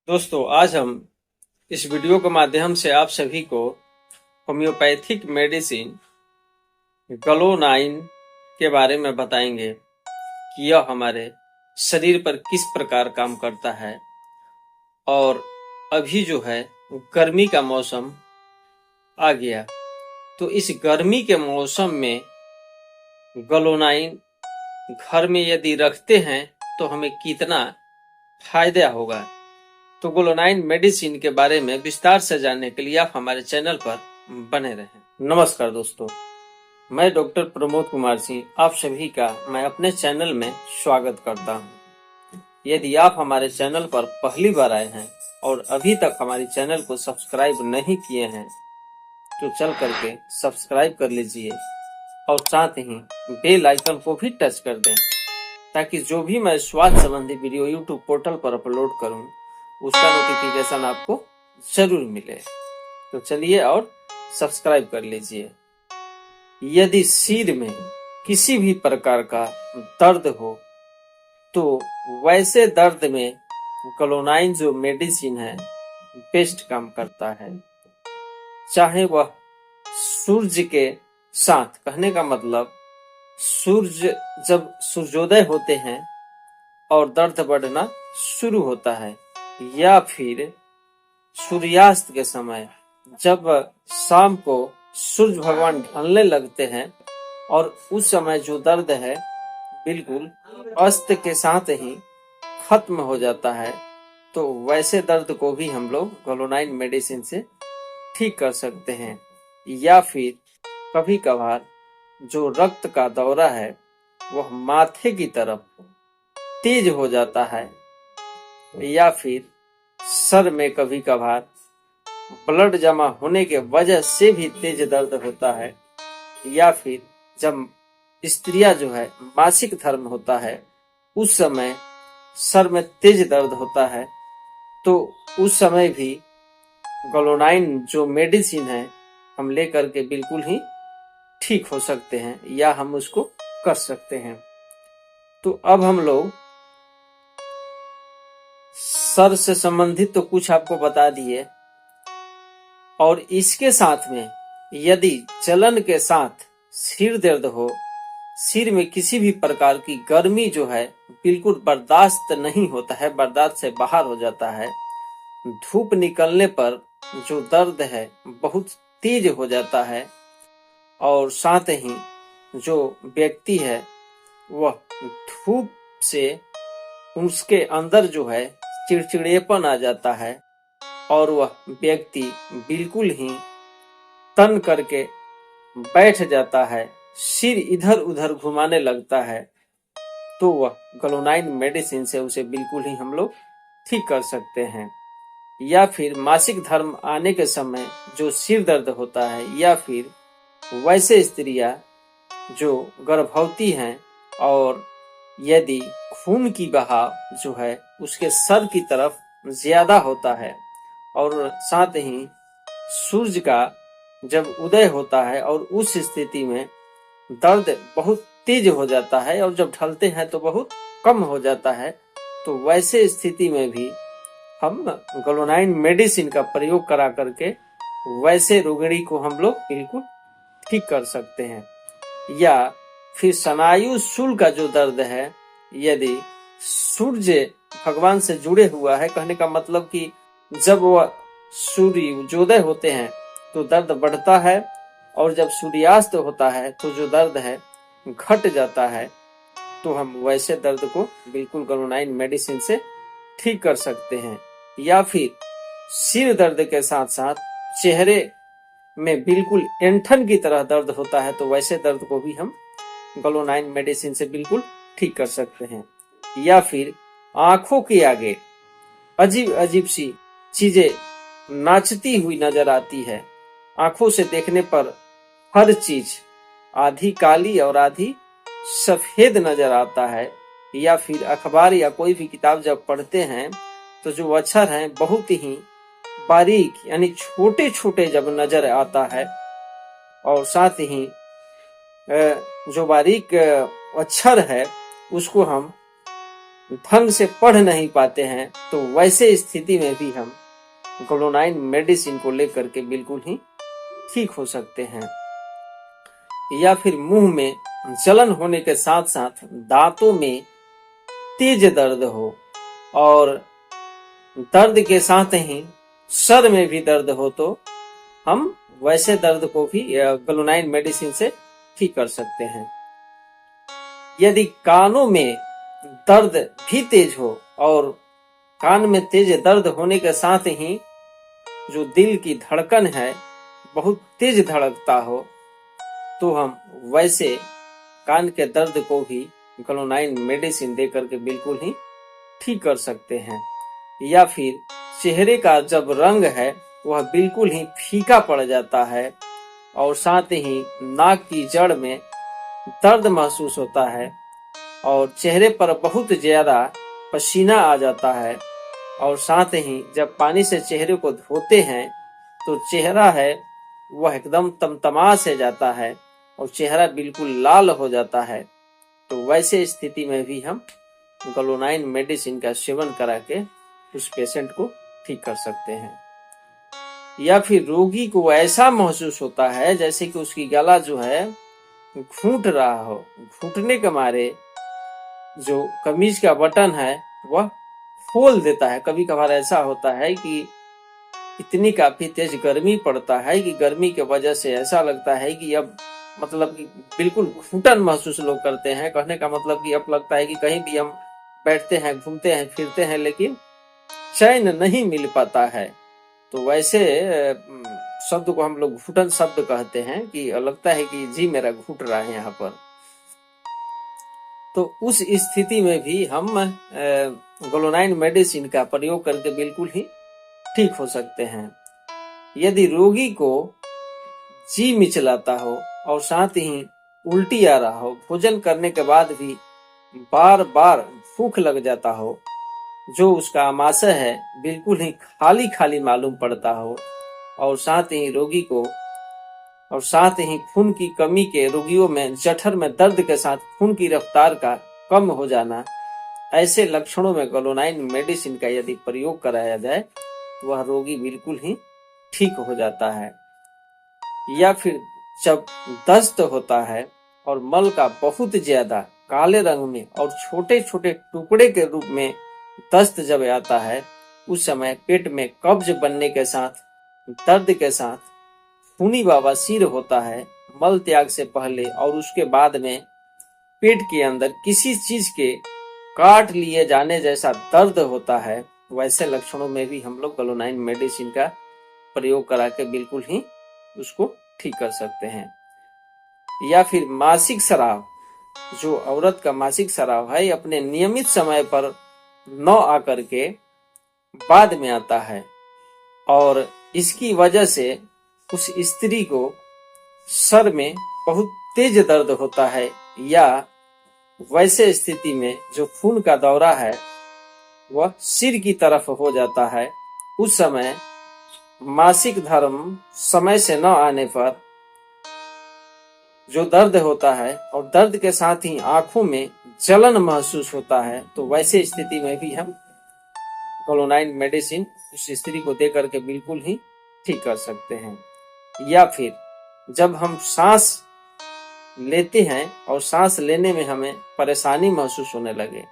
दोस्तों, आज हम इस वीडियो के माध्यम से आप सभी को होम्योपैथिक मेडिसिन गलोनाइन के बारे में बताएंगे कि यह हमारे शरीर पर किस प्रकार काम करता है। और अभी जो है गर्मी का मौसम आ गया, तो इस गर्मी के मौसम में गलोनाइन घर में यदि रखते हैं तो हमें कितना फायदा होगा। तो गलोनाइन मेडिसिन के बारे में विस्तार से जानने के लिए आप हमारे चैनल पर बने रहें। नमस्कार दोस्तों, मैं डॉक्टर प्रमोद कुमार सिंह आप सभी का मैं अपने चैनल में स्वागत करता हूं। यदि आप हमारे चैनल पर पहली बार आए हैं और अभी तक हमारे चैनल को सब्सक्राइब नहीं किए हैं तो चल करके सब्सक्राइब कर लीजिए और साथ ही बेल आइकन को भी टच कर दें, ताकि जो भी मैं स्वास्थ्य संबंधी वीडियो यूट्यूब पोर्टल पर अपलोड करूं उसका नोटिफिकेशन आपको जरूर मिले। तो चलिए और सब्सक्राइब कर लीजिए। यदि सिर में किसी भी प्रकार का दर्द हो तो वैसे दर्द में गलोनाइन जो मेडिसिन है बेस्ट काम करता है। चाहे वह सूर्य के साथ, कहने का मतलब सूर्य जब सूर्योदय होते हैं और दर्द बढ़ना शुरू होता है, या फिर सूर्यास्त के समय जब शाम को सूर्य भगवान ढलने लगते हैं और उस समय जो दर्द है बिल्कुल अस्त के साथ ही खत्म हो जाता है, तो वैसे दर्द को भी हम लोग गलोनाइन मेडिसिन से ठीक कर सकते हैं। या फिर कभी कभार जो रक्त का दौरा है वह माथे की तरफ तेज हो जाता है, या फिर सर में कभी कभार ब्लड जमा होने के वजह से भी तेज दर्द होता है, या फिर जब स्त्रियां जो है मासिक धर्म होता है उस समय सर में तेज दर्द होता है, तो उस समय भी गलोनाइन जो मेडिसिन है हम लेकर के बिल्कुल ही ठीक हो सकते हैं या हम उसको कर सकते हैं। तो अब हम लोग सर से संबंधित तो कुछ आपको बता दिए, और इसके साथ में यदि जलन के साथ सिर दर्द हो, सिर में किसी भी प्रकार की गर्मी जो है बिल्कुल बर्दाश्त नहीं होता है, बर्दाश्त से बाहर हो जाता है, धूप निकलने पर जो दर्द है बहुत तेज हो जाता है, और साथ ही जो व्यक्ति है वह धूप से उसके अंदर जो है चिड़चिड़ेपन आ जाता है और वह व्यक्ति बिल्कुल ही तन करके बैठ जाता है, सिर इधर उधर घुमाने लगता है, तो वह गलोनाइन मेडिसिन से उसे बिल्कुल ही हम लोग ठीक कर सकते हैं। या फिर मासिक धर्म आने के समय जो सिर दर्द होता है, या फिर वैसे स्त्रियां जो गर्भवती हैं और यदि खून की बहाव जो है उसके सर की तरफ ज्यादा होता है, और साथ ही सूर्य का जब उदय होता है और उस स्थिति में दर्द बहुत तेज हो जाता है और जब ढलते हैं तो बहुत कम हो जाता है, तो वैसे स्थिति में भी हम गलोनाइन मेडिसिन का प्रयोग करा करके वैसे रोगिणी को हम लोग बिल्कुल ठीक कर सकते हैं। या फिर स्नायु शूल का जो दर्द है, यदि सूर्य भगवान से जुड़े हुआ है, कहने का मतलब कि जब वह सूर्योदय होते हैं तो दर्द बढ़ता है, और जब सूर्यास्त होता है तो जो दर्द है घट जाता है, तो हम वैसे दर्द को बिल्कुल गलोनाइन मेडिसिन से ठीक कर सकते हैं। या फिर सिर दर्द के साथ साथ चेहरे में बिल्कुल ऐंठन की तरह दर्द होता है, तो वैसे दर्द को भी हम गलोनाइन मेडिसिन से बिल्कुल ठीक कर सकते हैं। या फिर आंखों के आगे अजीब अजीब सी चीजें नाचती हुई नजर आती है, आंखों से देखने पर हर चीज आधी काली और आधी सफेद नजर आता है, या फिर अखबार या कोई भी किताब जब पढ़ते हैं तो जो अक्षर हैं बहुत ही बारीक यानी छोटे छोटे जब नजर आता है, और साथ ही जो बारीक अक्षर है उसको हम ढंग से पढ़ नहीं पाते हैं, तो वैसे स्थिति में भी हम ग्लोनाइन मेडिसिन को लेकर के बिल्कुल ही ठीक हो सकते हैं। या फिर मुंह में जलन होने के साथ साथ दांतों में तेज दर्द हो और दर्द के साथ ही सर में भी दर्द हो, तो हम वैसे दर्द को भी ग्लोनाइन मेडिसिन से ठीक कर सकते हैं। यदि कानों में दर्द भी तेज हो और कान में तेज दर्द होने के साथ ही जो दिल की धड़कन है बहुत तेज धड़कता हो, तो हम वैसे कान के दर्द को भी ग्लोनाइन मेडिसिन देकर के बिल्कुल ही ठीक कर सकते हैं। या फिर चेहरे का जब रंग है वह बिल्कुल ही फीका पड़ जाता है और साथ ही नाक की जड़ में दर्द महसूस होता है और चेहरे पर बहुत ज्यादा पसीना आ जाता है और साथ ही जब पानी से चेहरे को धोते हैं तो चेहरा है वह एकदम तमतमा से जाता है और चेहरा बिल्कुल लाल हो जाता है, तो वैसे स्थिति में भी हम ग्लोनाइन मेडिसिन का सेवन करा के उस पेशेंट को ठीक कर सकते हैं। या फिर रोगी को ऐसा महसूस होता है जैसे कि उसकी गला जो है घूंट रहा हो, घूंटने के मारे जो कमीज का बटन है वह खोल देता है। कभी कभार ऐसा होता है कि इतनी काफी तेज गर्मी पड़ता है कि गर्मी के वजह से ऐसा लगता है कि अब मतलब कि बिल्कुल घुटन महसूस लोग करते हैं। कहने का मतलब कि अब लगता है कि कहीं भी हम बैठते हैं, घूमते हैं, फिरते हैं, लेकिन चैन नहीं मिल पाता है। तो वैसे शब्द को हम लोग घुटन शब्द कहते हैं कि लगता है कि जी मेरा घुट रहा है यहाँ पर। तो उस स्थिति में भी हम ग्लोनाइन मेडिसिन का प्रयोग करके बिल्कुल ही ठीक हो सकते हैं। यदि रोगी को जी मिचलाता हो और साथ ही उल्टी आ रहा हो, भोजन करने के बाद भी बार बार भूख लग जाता हो, जो उसका आमाशय है बिल्कुल ही खाली खाली मालूम पड़ता हो और साथ ही रोगी को और साथ ही खून की कमी के रोगियों में जठर में दर्द के साथ खून की रफ्तार का कम हो जाना, ऐसे लक्षणों में ग्लोनाइन मेडिसिन का यदि प्रयोग कराया जाए तो वह रोगी बिल्कुल ही ठीक हो जाता है। या फिर जब दस्त होता है और मल का बहुत ज्यादा काले रंग में और छोटे छोटे टुकड़े के रूप में दस्त जब आता है, उस समय पेट में कब्ज बनने के साथ दर्द के साथ खूनी बवासीर होता है मल त्याग से पहले और उसके बाद में पेट के अंदर किसी चीज के काट लिए जाने जैसा दर्द होता है, वैसे लक्षणों में भी हम लोग ग्लोनाइन मेडिसिन का प्रयोग करा के बिल्कुल ही उसको ठीक कर सकते हैं। या फिर मासिक स्राव, जो औरत का मासिक स्राव है अपने नियमित समय पर न आकर के बाद में आता है और इसकी वजह से उस स्त्री को सर में बहुत तेज दर्द होता है, या वैसे स्थिति में जो खून का दौरा है वह सिर की तरफ हो जाता है, उस समय मासिक धर्म समय से न आने पर जो दर्द होता है और दर्द के साथ ही आंखों में जलन महसूस होता है, तो वैसे स्थिति में भी हम ग्लोनाइन मेडिसिन उस स्त्री को दे करके बिल्कुल ही ठीक कर सकते हैं। या फिर जब हम सांस लेते हैं और सांस लेने में हमें परेशानी महसूस होने लगे,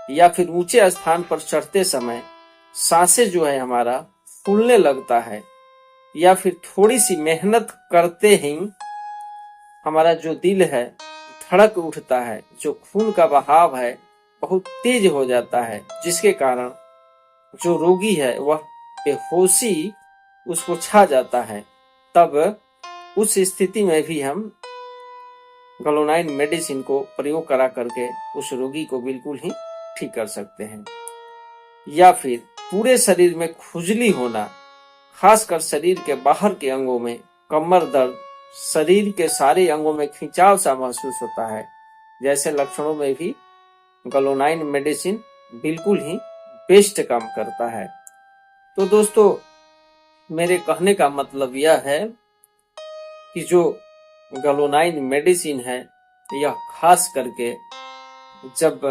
या फिर ऊंचे स्थान पर चढ़ते समय सांसें जो है हमारा फूलने लगता है, या फिर थोड़ी सी मेहनत करते ही हमारा जो दिल है धड़क उठता है, जो खून का बहाव है बहुत तेज हो जाता है, जिसके कारण जो रोगी है वह बेहोशी उसको छा जाता है, तब उस स्थिति में भी हम ग्लोनाइन मेडिसिन को प्रयोग करा करके उस रोगी को बिल्कुल ही ठीक कर सकते हैं। या फिर पूरे शरीर में खुजली होना, खासकर शरीर के बाहर के अंगों में कमर दर्द, शरीर के सारे अंगों में खिंचाव सा महसूस होता है, जैसे लक्षणों में भी ग्लोनाइन मेडिसिन बिल्कुल ही बेस्ट काम करता है। तो दोस्तों, मेरे कहने का मतलब यह है कि जो ग्लोनाइन मेडिसिन है यह खास करके जब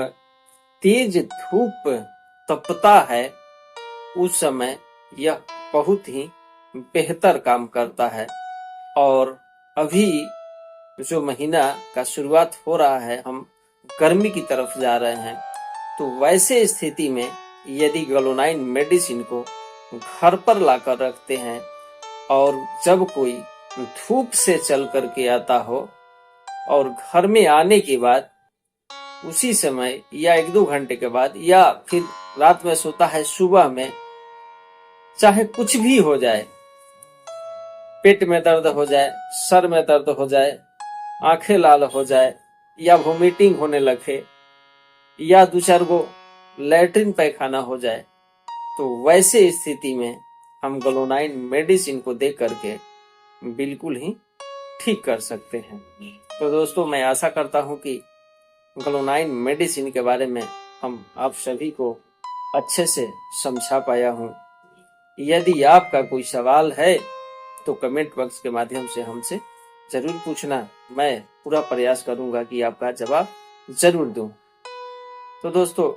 तेज धूप तपता है उस समय यह बहुत ही बेहतर काम करता है। और अभी जो महीना का शुरुआत हो रहा है, हम गर्मी की तरफ जा रहे हैं, तो वैसे स्थिति में यदि गलोनाइन मेडिसिन को घर पर लाकर रखते हैं और जब कोई धूप से चल करके आता हो और घर में आने के बाद उसी समय या 1-2 घंटे के बाद या फिर रात में सोता है, सुबह में चाहे कुछ भी हो जाए, पेट में दर्द हो जाए, सर में दर्द हो जाए, आंखें लाल हो जाए या वोमिटिंग होने लगे या 2-4 गो लैट्रिन पैखाना हो जाए, तो वैसे स्थिति में हम गलोनाइन मेडिसिन को दे करके बिल्कुल ही ठीक कर सकते हैं। तो दोस्तों, मैं आशा करता हूं कि गलोनाइन मेडिसिन के बारे में हम आप सभी को अच्छे से समझा पाया हूं। यदि आपका कोई सवाल है तो कमेंट बॉक्स के माध्यम से हमसे जरूर पूछना। मैं पूरा प्रयास करूंगा कि आपका जवाब जरूर दूं। तो दोस्तों,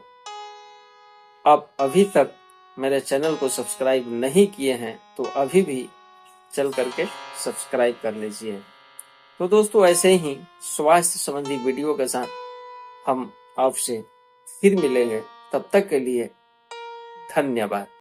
आप अभी तक मेरे चैनल को सब्सक्राइब नहीं किए हैं तो अभी भी चल करके सब्सक्राइब कर लीजिए। तो दोस्तों, ऐसे ही स्वास्थ्य संबंधी वीडियो के साथ हम आपसे फिर मिलेंगे। तब तक के लिए धन्यवाद।